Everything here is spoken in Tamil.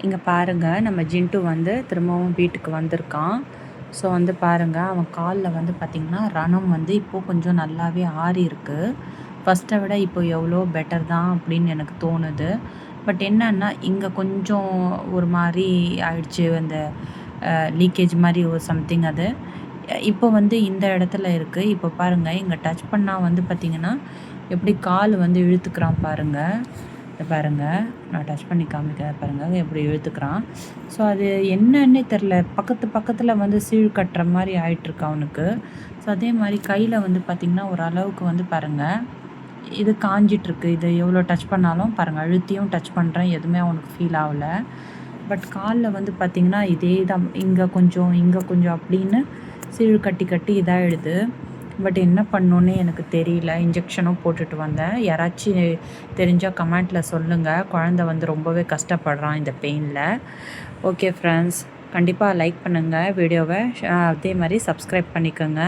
இங்கே பாருங்கள், நம்ம ஜின்ட்டு வந்து திரும்பவும் வீட்டுக்கு வந்திருக்கான். ஸோ வந்து பாருங்கள், அவன் காலில் வந்து பார்த்திங்கன்னா ரணம் வந்து இப்போது கொஞ்சம் நல்லாவே ஆறி இருக்கு. ஃபஸ்ட்டை விட இப்போ எவ்வளோ பெட்டர் தான் அப்படின்னு எனக்கு தோணுது. பட் என்னன்னா இங்கே கொஞ்சம் ஒரு மாதிரி ஆயிடுச்சு, அந்த லீக்கேஜ் மாதிரி ஒரு சம்திங் அது. இப்போ வந்து இந்த இடத்துல இருக்குது. இப்போ பாருங்கள், இங்கே டச் பண்ணால் வந்து பார்த்திங்கன்னா எப்படி கால் வந்து இழுத்துக்கிறான் பாருங்கள். இதை பாருங்கள், நான் டச் பண்ணி காமிக்கிறேன் பாருங்கள், எப்படி இழுத்துக்கிறான். ஸோ அது என்னன்னே தெரில, பக்கத்தில் வந்து சீழ் கட்டுற மாதிரி ஆயிட்டுருக்கு அவனுக்கு. ஸோ அதே மாதிரி கையில் வந்து பார்த்திங்கன்னா ஒரு அளவுக்கு வந்து பாருங்கள் இது காஞ்சிட்ருக்கு. இது எவ்வளோ டச் பண்ணாலும் பாருங்கள், அழுத்தியும் டச் பண்ணுறேன், எதுவுமே அவனுக்கு ஃபீல் ஆகலை. பட் காலில் வந்து பார்த்திங்கன்னா இதே தான், இங்கே கொஞ்சம் அப்படின்னு சீழ் கட்டி இதாகிடுது. பட் என்ன பண்ணோன்னே எனக்கு தெரியல. இன்ஜெக்ஷனும் போட்டுட்டு வந்தேன். யாராச்சும் தெரிஞ்சால் கமெண்ட்டில் சொல்லுங்கள். குழந்த வந்து ரொம்பவே கஷ்டப்படுறான் இந்த பெயினில். ஓகே ஃப்ரெண்ட்ஸ், கண்டிப்பாக லைக் பண்ணுங்கள் வீடியோவை, அதே மாதிரி சப்ஸ்கிரைப் பண்ணிக்கோங்க.